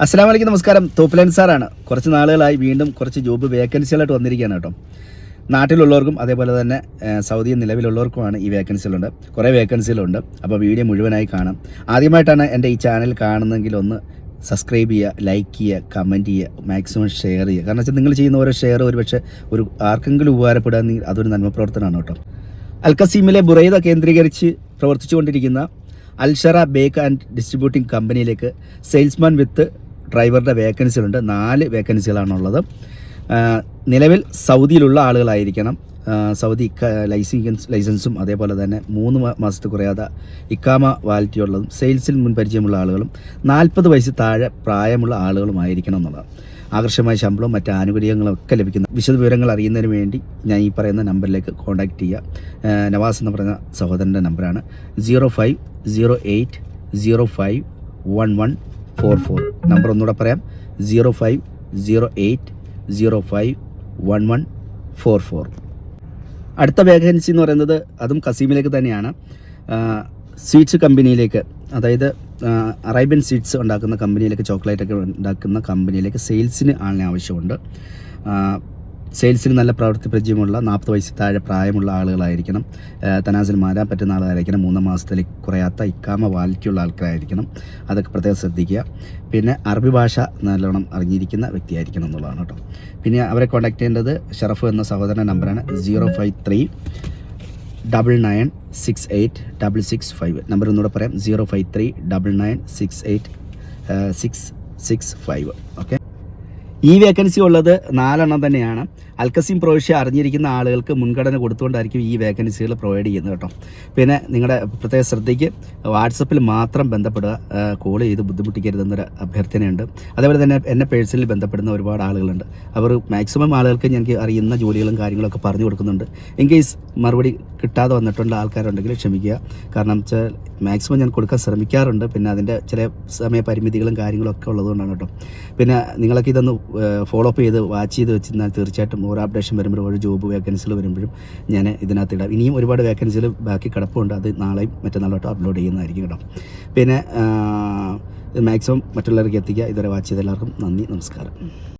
അസ്സലാമു അലൈക്കും, നമസ്കാരം. തോപ്പിലൻ സാറാണ്. കുറച്ച് നാളുകളായി വീണ്ടും കുറച്ച് ജോബ് വേക്കൻസികളായിട്ട് വന്നിരിക്കുകയാണ് കേട്ടോ. നാട്ടിലുള്ളവർക്കും അതേപോലെ തന്നെ സൗദിയിൽ നിലവിലുള്ളവർക്കുമാണ് ഈ വേക്കൻസികളുണ്ട്. കുറേ വേക്കൻസികളുണ്ട്. അപ്പോൾ വീഡിയോ മുഴുവനായി കാണാം. ആദ്യമായിട്ടാണ് എൻ്റെ ഈ ചാനൽ കാണുന്നതെങ്കിൽ ഒന്ന് സബ്സ്ക്രൈബ് ചെയ്യുക, ലൈക്ക് ചെയ്യുക, കമൻറ്റ് ചെയ്യുക, മാക്സിമം ഷെയർ ചെയ്യുക. കാരണം വെച്ചാൽ നിങ്ങൾ ചെയ്യുന്ന ഓരോ ഷെയർ ഒരുപക്ഷെ ആർക്കെങ്കിലും ഉപകാരപ്പെടുകയാണെങ്കിൽ അതൊരു നന്മ പ്രവർത്തനമാണ് കേട്ടോ. അൽക്കസീമിലെ ബുറൈദ കേന്ദ്രീകരിച്ച് പ്രവർത്തിച്ചുകൊണ്ടിരിക്കുന്ന അൽഷറ ബേക്ക് ആൻഡ് ഡിസ്ട്രിബ്യൂട്ടിംഗ് കമ്പനിയിലേക്ക് സെയിൽസ്മാൻ വിത്ത് ഡ്രൈവറുടെ വേക്കൻസികളുണ്ട്. 4 വേക്കൻസികളാണുള്ളത്. നിലവിൽ സൗദിയിലുള്ള ആളുകളായിരിക്കണം. സൗദി ലൈസൻസും അതേപോലെ തന്നെ 3 മാസത്തിൽ കുറയാതെ ഇക്കാമ വാലിറ്റി ഉള്ളതും സെയിൽസിൽ മുൻപരിചയമുള്ള ആളുകളും 40 വയസ്സിൽ താഴെ പ്രായമുള്ള ആളുകളുമായിരിക്കണം എന്നുള്ളതാണ്. ആകർഷമായ ശമ്പളവും മറ്റ് ആനുകൂല്യങ്ങളും ഒക്കെ ലഭിക്കുന്ന വിശദവിവരങ്ങൾ അറിയുന്നതിന് വേണ്ടി ഞാൻ ഈ പറയുന്ന നമ്പറിലേക്ക് കോൺടാക്റ്റ് ചെയ്യുക. നവാസ് എന്ന് പറഞ്ഞ സഹോദരൻ്റെ നമ്പറാണ് 0508051144. നമ്പർ ഒന്നുകൂടെ പറയാം, 0508051144. അടുത്ത വേക്കൻസി എന്ന് പറയുന്നത് അതും കസീമിലേക്ക് തന്നെയാണ്. സ്വീറ്റ്സ് കമ്പനിയിലേക്ക്, അതായത് അറേബ്യൻ സ്വീറ്റ്സ് ഉണ്ടാക്കുന്ന കമ്പനിയിലേക്ക്, ചോക്ലേറ്റൊക്കെ ഉണ്ടാക്കുന്ന കമ്പനിയിലേക്ക് സെയിൽസിന് ആളിനെ ആവശ്യമുണ്ട്. സെയിൽസിന് നല്ല പ്രവൃത്തി പരിചയമുള്ള 40 വയസ്സിൽ താഴെ പ്രായമുള്ള ആളുകളായിരിക്കണം. തനാസിൽ മാറാൻ പറ്റുന്ന ആളുകളായിരിക്കണം. 3 മാസത്തിൽ കുറയാത്ത ഇക്കാമ വാലിറ്റിയുള്ള ആൾക്കാരായിരിക്കണം. അതൊക്കെ പ്രത്യേകം ശ്രദ്ധിക്കുക. പിന്നെ അറബി ഭാഷ നല്ലോണം അറിഞ്ഞിരിക്കുന്ന വ്യക്തിയായിരിക്കണം എന്നുള്ളതാണ് കേട്ടോ. പിന്നെ അവരെ കോൺടാക്ട് ചെയ്യേണ്ടത് ഷറഫ് എന്ന സഹോദരൻ്റെ നമ്പറാണ് 05399686665. നമ്പർ ഒന്നുകൂടെ പറയാം, 05399686665. ഓക്കെ. ഈ വേക്കൻസി ഉള്ളത് 4 തന്നെയാണ്. അൽക്കസീം പ്രൊവിഷ്യ അറിഞ്ഞിരിക്കുന്ന ആളുകൾക്ക് മുൻഗണന കൊടുത്തുകൊണ്ടായിരിക്കും ഈ വേക്കൻസികൾ പ്രൊവൈഡ് ചെയ്യുന്നത് കേട്ടോ. പിന്നെ നിങ്ങളുടെ പ്രത്യേക ശ്രദ്ധയ്ക്ക് വാട്സപ്പിൽ മാത്രം ബന്ധപ്പെടുക, കോൾ ചെയ്ത് ബുദ്ധിമുട്ടിക്കരുതെന്നൊരു അഭ്യർത്ഥനയുണ്ട്. അതേപോലെ തന്നെ എന്നെ പേഴ്സണലി ബന്ധപ്പെടുന്ന ഒരുപാട് ആളുകളുണ്ട്. അവർ മാക്സിമം ആളുകൾക്ക് എനിക്ക് അറിയുന്ന ജോലികളും കാര്യങ്ങളൊക്കെ പറഞ്ഞു കൊടുക്കുന്നുണ്ട്. ഇൻ കേസ് മറുപടി കിട്ടാതെ വന്നിട്ടുള്ള ആൾക്കാരുണ്ടെങ്കിൽ ക്ഷമിക്കുക. കാരണം വെച്ചാൽ മാക്സിമം ഞാൻ കൊടുക്കാൻ ശ്രമിക്കാറുണ്ട്. പിന്നെ അതിൻ്റെ ചില സമയപരിമിതികളും കാര്യങ്ങളൊക്കെ ഉള്ളതുകൊണ്ടാണ് കേട്ടോ. പിന്നെ നിങ്ങളൊക്കെ ഇതൊന്ന് ഫോളോ അപ്പ് ചെയ്ത് വാച്ച് ചെയ്ത് വെച്ചിരുന്നാൽ തീർച്ചയായിട്ടും ഓരോ അപ്ഡേഷൻ വരുമ്പോഴും ഓരോ ജോബ് വേക്കൻസികൾ വരുമ്പോഴും ഞാൻ ഇതിനകത്ത് ഇടാം. ഇനിയും ഒരുപാട് വേക്കൻസികൾ ബാക്കി കിടപ്പുണ്ട്. അത് നാളെയും മറ്റന്നാളോട്ട് അപ്ലോഡ് ചെയ്യുന്നതായിരിക്കും കേട്ടോ. പിന്നെ മാക്സിമം മറ്റുള്ളവർക്ക് എത്തിക്കുക. ഇതുവരെ വാച്ച് ചെയ്ത എല്ലാവർക്കും നന്ദി, നമസ്കാരം.